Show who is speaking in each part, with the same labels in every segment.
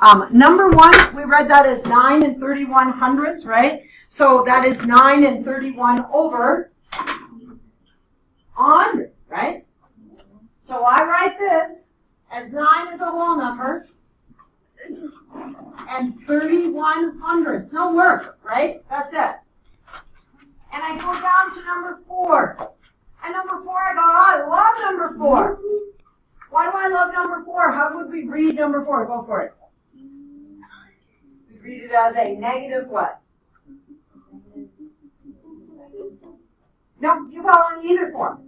Speaker 1: Number 1, we read that as 9 and 31 hundredths, right? So that is 9 and 31 over 100, right? So I write this as 9 is a whole number and 31 hundredths. No work, right? That's it. And I go down to number 4. And number 4, I go, I love number 4. Why do I love number 4? How would we read number 4? Go for it. We read it as a negative what? No, well, in either form.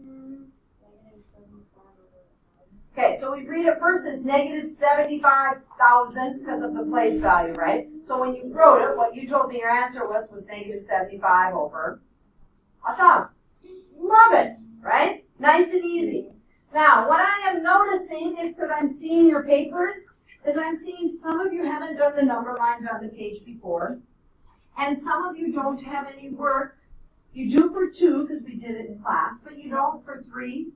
Speaker 1: Okay, so we read it first as negative 75 thousandths because of the place value, right? So when you wrote it, what you told me your answer was negative 75 over 1,000. Love it, right? Nice and easy. Now, what I am noticing is, because I'm seeing your papers, is I'm seeing some of you haven't done the number lines on the page before, and some of you don't have any work. You do for 2, because we did it in class, but you don't for 3,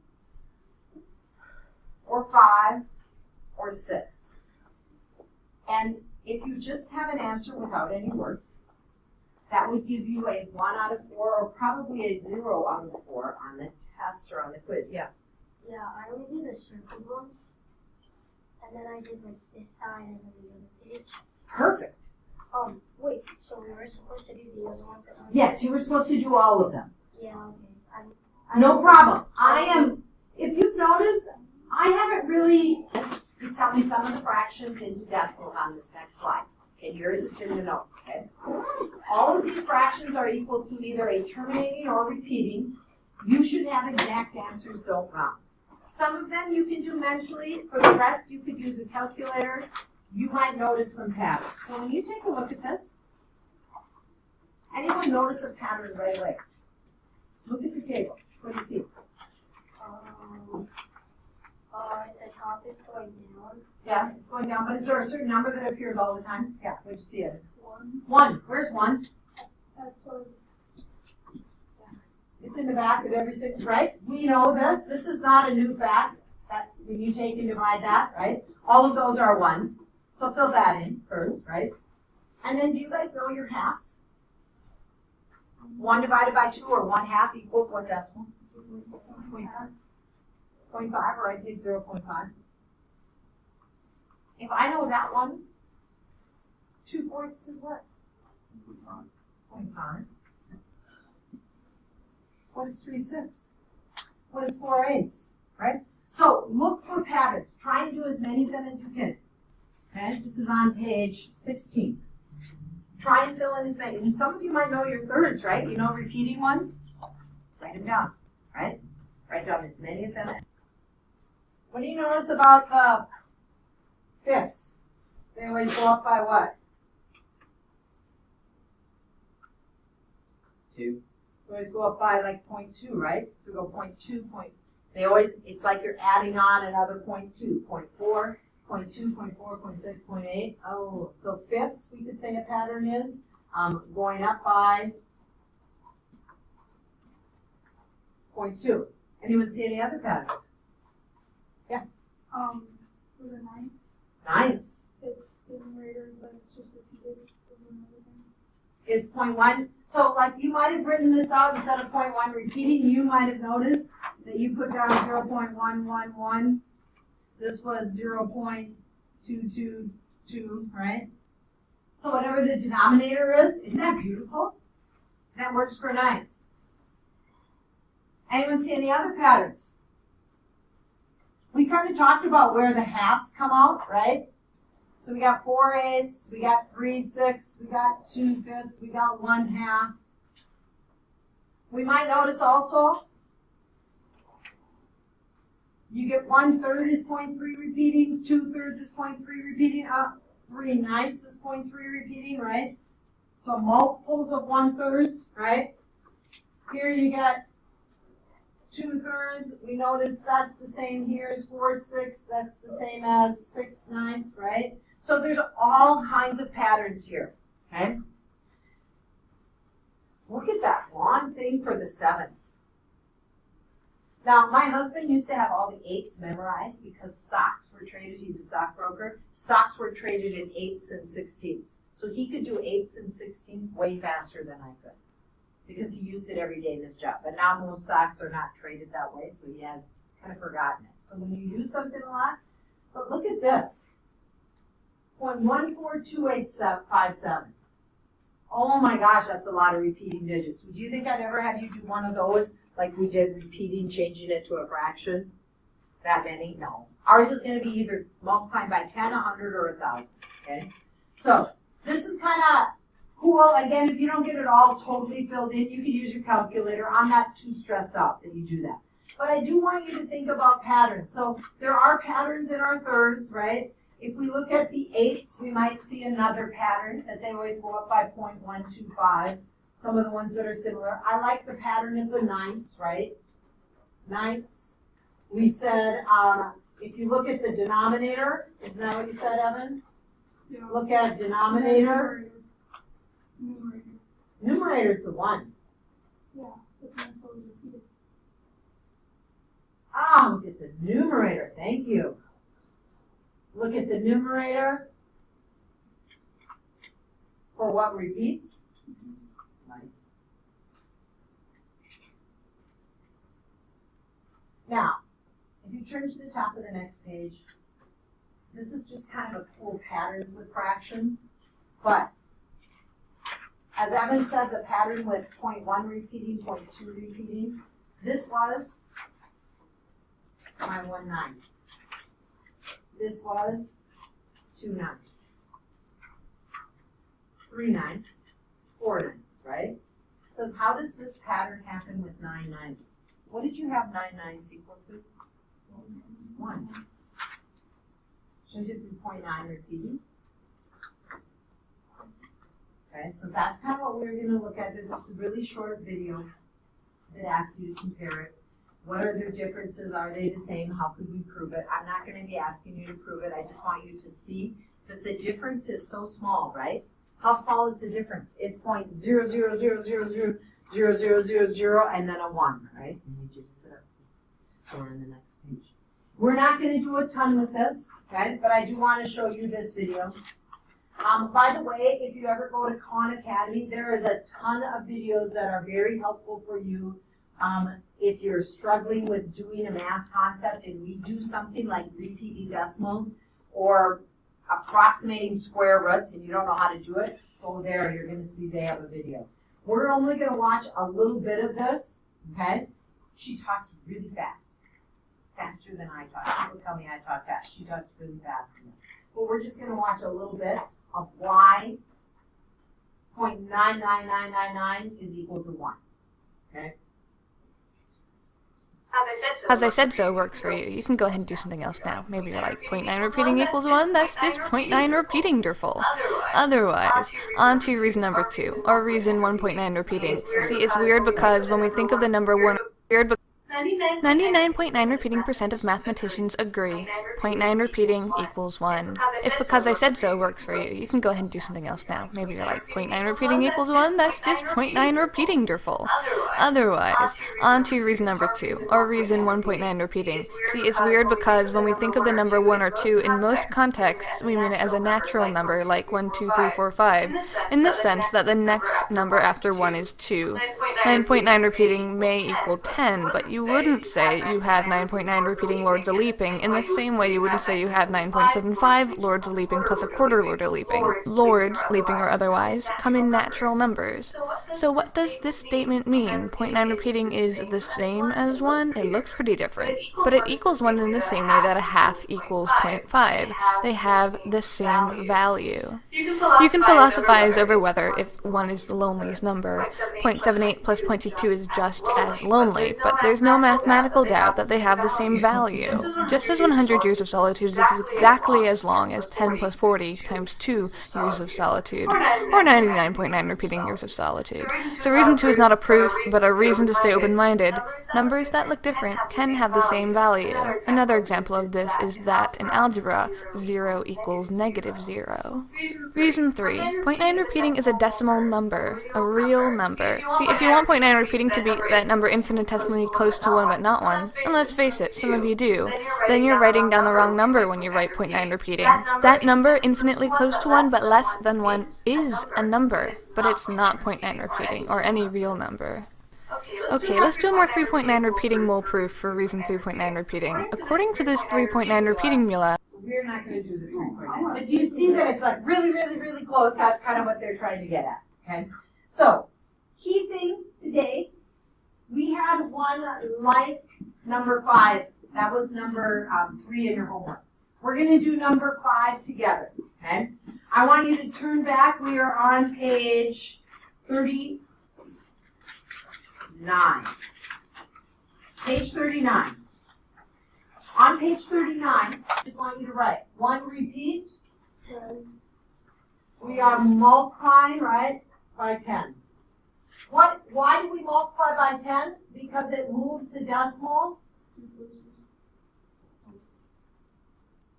Speaker 1: or 5, or 6. And if you just have an answer without any work, that would give you a 1 out of 4, or probably a 0 out of 4 on the test or on the quiz. Yeah.
Speaker 2: Yeah, I only did the circle ones, and then I did like this side and then the other page.
Speaker 1: Perfect.
Speaker 2: Wait, so we were supposed to do the other ones at once?
Speaker 1: Yes, you were supposed to do all of them.
Speaker 2: Yeah, okay.
Speaker 1: No problem. If you've noticed, I haven't really, you tell me some of the fractions into decimals on this next slide. Okay, yours it's in the notes, okay? All of these fractions are equal to either a terminating or repeating. You should have exact answers, don't round. Some of them you can do mentally. For the rest, you could use a calculator. You might notice some patterns. So when you take a look at this, anyone notice a pattern right away? Look at the table. What do you see?
Speaker 2: The top is going down.
Speaker 1: Yeah, it's going down. But is there a certain number that appears all the time? Yeah, where'd you see it?
Speaker 2: 1.
Speaker 1: 1. Where's 1?
Speaker 2: That's like,
Speaker 1: It's in the back of every single, right? We know this. This is not a new fact. That when you take and divide that, right? All of those are 1s. So fill that in first, right? And then do you guys know your halves? 1 divided by 2 or 1/2 equals what decimal? 0.5. 0.5, or I take 0.5. If I know that one, 2/4 is what? 0.5. What is 3/6? What is 4/8? Right? So look for patterns. Try and do as many of them as you can. Okay? This is on page 16. Try and fill in as many. And some of you might know your thirds, right? You know repeating ones? Write them down, right? Write down as many of them. What do you notice about the fifths? They always go up by what?
Speaker 3: 2.
Speaker 1: They always go up by like 0.2, right? So we go 0.2, they always, it's like you're adding on another 0.2, 0.4, 0.2, 0.4, 0.6, 0.8. Oh, so fifths, we could say a pattern is going up by 0.2. Anyone see any other patterns? Yeah.
Speaker 2: For the ninths.
Speaker 1: Ninths.
Speaker 2: It's the numerator, but it's just repeated over and over again.
Speaker 1: Is 0.1. So like you might have written this out instead of 0.1 repeating, you might have noticed that you put down 0.111. This was 0.222, right? So whatever the denominator is, isn't that beautiful? That works for ninths. Anyone see any other patterns? We kind of talked about where the halves come out, right? So we got 4/8, we got 3/6, we got 2/5, we got 1/2. We might notice also, you get 1/3 is 0.3 repeating, 2/3 is 0.3 repeating, 3/9 is 0.3 repeating, right? So multiples of 1/3, right? Here you got 2/3, we notice that's the same here as 4/6, that's the same as 6/9, right? So there's all kinds of patterns here, okay? Look at that long thing for the sevenths. Now, my husband used to have all the 8s memorized because stocks were traded, he's a stockbroker, stocks were traded in 8s and 16ths. So he could do 8s and 16ths way faster than I could because he used it every day in his job. But now most stocks are not traded that way, so he has kind of forgotten it. So when you use something a lot, but look at this. 0.142857. Oh my gosh, that's a lot of repeating digits. Do you think I'd ever have you do one of those like we did repeating, changing it to a fraction? That many? No. Ours is going to be either multiplying by 10, 100, or 1,000. Okay? So this is kind of cool. Again, if you don't get it all totally filled in, you can use your calculator. I'm not too stressed out that you do that. But I do want you to think about patterns. So there are patterns in our thirds, right? If we look at the 8s, we might see another pattern that they always go up by 0.125. Some of the ones that are similar. I like the pattern of the 9s, right? 9s. We said, if you look at the denominator, isn't that what you said, Evan?
Speaker 3: Yeah.
Speaker 1: Look at denominator.
Speaker 3: Numerator.
Speaker 1: Numerator's the 1.
Speaker 3: Yeah, but that's always repeated.
Speaker 1: Ah, look at the numerator. Thank you. Look at the numerator for what repeats. Nice. Now, if you turn to the top of the next page, this is just kind of a cool patterns with fractions. But as Evan said, the pattern with 0.1 repeating, 0.2 repeating, this was my 1 9. This was 2 9s, 3 9s, 4 9s, right? It says, how does this pattern happen with 9 9s? What did you have 9 9s equal to? 1. Shouldn't it be 0.9 repeating? Okay, so that's kind of what we're going to look at. There's this really short video that asks you to compare it. What are their differences? Are they the same? How could we prove it? I'm not going to be asking you to prove it. I just want you to see that the difference is so small, right? How small is the difference? It's 0.000000000 and then a 1, right? I need you to sit up, please. So we're on the next page. We're not going to do a ton with this, okay? But I do want to show you this video. By the way, if you ever go to Khan Academy, there is a ton of videos that are very helpful for you. If you're struggling with doing a math concept and we do something like repeating decimals or approximating square roots and you don't know how to do it, go there. You're going to see they have a video. We're only going to watch a little bit of this, okay? She talks really fast, faster than I talk. People tell me I talk fast. She talks really fast in this. But we're just going to watch a little bit of why 0.99999 is equal to 1, okay?
Speaker 4: As I said so works for you. You can go ahead and do something else now. Maybe you're like, 0.9 repeating equals 1? That's just 0.9 repeating, Derful. Otherwise, on to reason number 2, or reason 1.9 repeating. See, it's weird because when we think of the number 1, 99.9% repeating of mathematicians agree. 0.9 repeating equals 1. If because I said so works for you, you can go ahead and do something else now. Maybe you're like, 0.9 repeating equals 1? That's just 0.9 repeating, Derful. Otherwise, on to reason number 2, or reason 1.9 repeating. See, it's weird because when we think of the number 1 or 2, in most contexts, we mean it as a natural number, like 1, 2, 3, 4, 5, in the sense that the next number after 1 is 2. 9.9 repeating may equal 10, but you wouldn't say you have 9.9 repeating lords a leaping in the same way you wouldn't say you have 9.75 lords a leaping plus a quarter lord a leaping. Lords, leaping or otherwise, come in natural numbers. So what does this statement mean? 0.9 repeating is the same as 1? It looks pretty different. But it equals 1 in the same way that a half equals 0.5. They have the same value. You can philosophize over whether if 1 is the loneliest number, 0.78 plus 0.22 is just as lonely, but there's no mathematical doubt that they have the same value. Just as 100 years of solitude is exactly as long as 10 plus 40 times 2 years of solitude, or 99.9 repeating years of solitude. valued. So reason 2 is not a proof, but a reason to stay open-minded. Numbers that look different can have the same value. Another example of this is that in algebra, 0 equals -0. Reason 3. 0.9 repeating is a decimal number, a real number. See, if you want 0.9 repeating to be that number infinitesimally close to 1 but not 1, and let's face it, some of you do, then you're writing down the wrong number when you write 0.9 repeating. That number infinitely close to 1 but less than 1 is a number, but it's not 0.9 repeating, or any real number. Okay, let's do a more 3.9 repeating mole proof for reason 3.9 repeating. According to this 3.9 repeating mula,
Speaker 1: So we're not going to do the 3.9. But do you see that it's like really, really, really close? That's kind of what they're trying to get at, okay? So, key thing today, we had one like number 5. That was number 3 in your homework. We're going to do number 5 together, okay? I want you to turn back. We are on page 39. Page 39. On page 39, I just want you to write 1 repeat.
Speaker 2: 10.
Speaker 1: We are multiplying, right, by 10. Why do we multiply by 10? Because it moves the decimal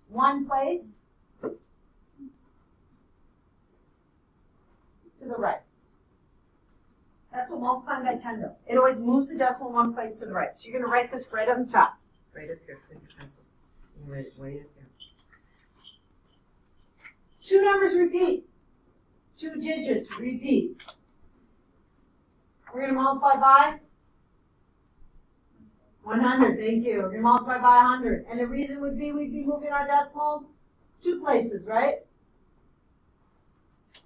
Speaker 1: 1 place to the right. That's what multiplying by 10 does. It always moves the decimal 1 place to the right. So you're going to write this right on the top. Right up here, take your pencil. Write it way up here. 2 numbers repeat. 2 digits repeat. We're going to multiply by 100. Thank you. We're going to multiply by 100. And the reason would be we'd be moving our decimal 2 places, right?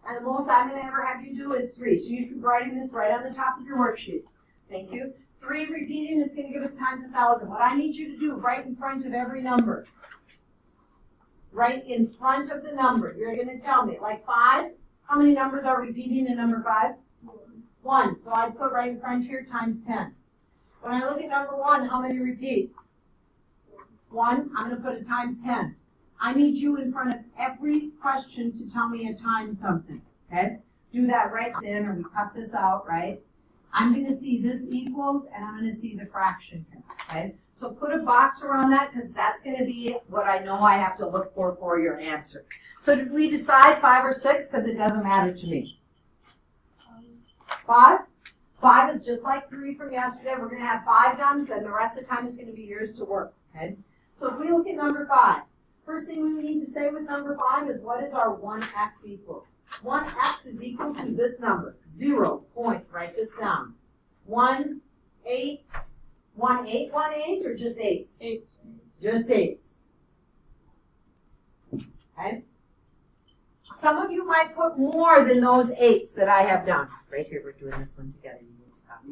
Speaker 1: And the most I'm going to ever have you do is 3. So you're writing this right on the top of your worksheet. Thank you. 3 repeating is going to give us times 1,000. What I need you to do, right in front of every number. Right in front of the number. You're going to tell me, like 5, how many numbers are repeating in number 5? 1. So I put right in front here times 10. When I look at number 1, how many repeat? 1. I'm going to put a times 10. I need you in front of every question to tell me a times something. Okay? Do that right in, or we cut this out, right? I'm going to see this equals, and I'm going to see the fraction here, okay? So put a box around that, because that's going to be what I know I have to look for your answer. So did we decide 5 or 6? Because it doesn't matter to me. 5? 5 is just like 3 from yesterday. We're going to have 5 done, then the rest of the time is going to be yours to work, okay? So if we look at number 5, first thing we need to say with number 5 is what is our 1x equals? 1x is equal to this number, 0 point, write this down. 1, 8, 1, 8, 1, 8, or just 8s?
Speaker 3: 8.
Speaker 1: Just 8s. Okay? Some of you might put more than those 8s that I have done. Right here, we're doing this one together. You need to copy.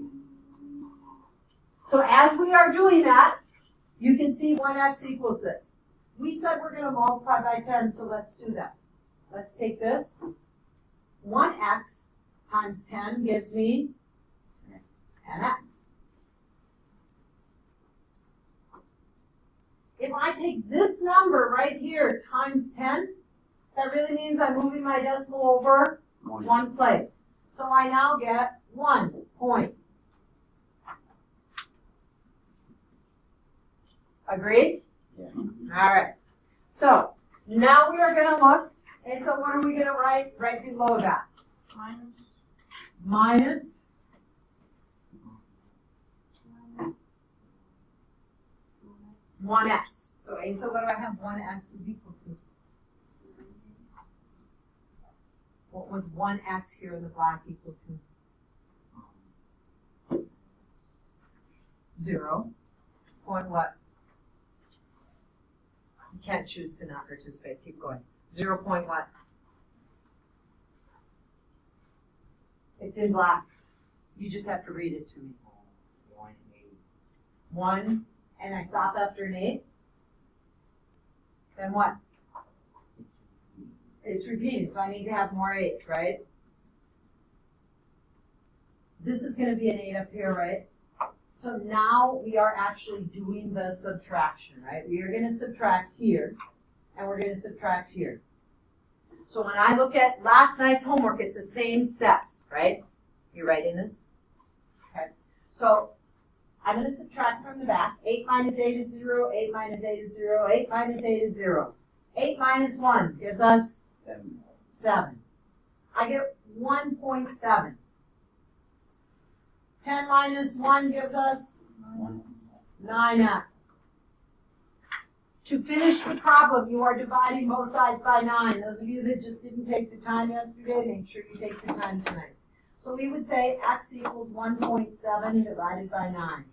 Speaker 1: So as we are doing that, you can see 1x equals this. We said we're going to multiply by 10, so let's do that. Let's take this. 1x times 10 gives me 10x. If I take this number right here times 10, that really means I'm moving my decimal over 1 place. So I now get 1 point. Agreed?
Speaker 5: Yeah.
Speaker 1: All right. So now we are going to look. And so what are we going to write right below that? Minus 1x. So Asa, what do I have 1x is equal to? What was 1x here in the black equal to? 0. Point what? You can't choose to not participate. Keep going. 0 point what? It's in black. You just have to read it to me.
Speaker 5: 1, 8.
Speaker 1: 1, and I stop after an 8. Then what? It's repeated, so I need to have more 8s, right? This is going to be an 8 up here, right? So now we are actually doing the subtraction, right? We are going to subtract here, and we're going to subtract here. So when I look at last night's homework, it's the same steps, right? You writing this? Okay. So I'm going to subtract from the back. 8 minus 8 is 0, 8 minus 8 is 0, 8 minus 8 is 0. 8 minus 1 gives us 7. I get 1.7. 10 minus 1 gives us 9x. To finish the problem, you are dividing both sides by 9. Those of you that just didn't take the time yesterday, make sure you take the time tonight. So we would say x equals 1.7 divided by 9.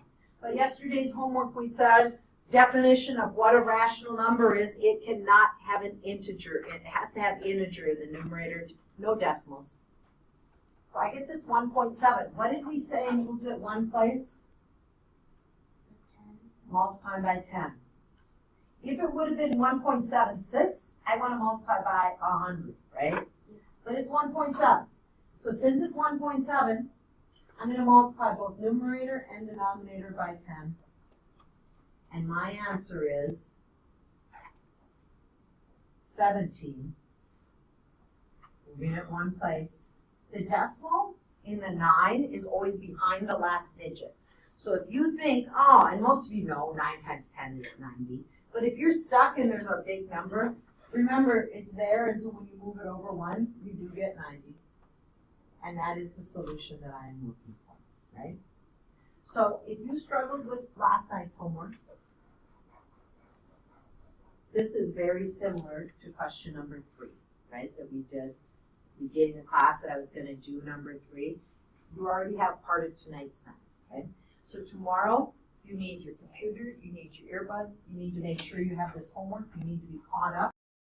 Speaker 1: But yesterday's homework we said, definition of what a rational number is, it cannot have an integer. It has to have integer in the numerator, no decimals. So I get this 1.7. What did we say moves it one place?
Speaker 2: 10.
Speaker 1: Multiply by 10. If it would have been 1.76, I want to multiply by 100, right? But it's 1.7. So since it's 1.7, I'm going to multiply both numerator and denominator by 10. And my answer is 17. Moving it one place. The decimal in the 9 is always behind the last digit. So if you think, oh, and most of you know 9 times 10 is 90. But if you're stuck and there's a big number, remember it's there, and so when you move it over 1, you do get 90. And that is the solution that I am looking for, right? So if you struggled with last night's homework, this is very similar to question number 3, right, that we did in the class that I was going to do number 3. You already have part of tonight's time, okay? So tomorrow, you need your computer, you need your earbuds, you need to make sure you have this homework, you need to be caught up.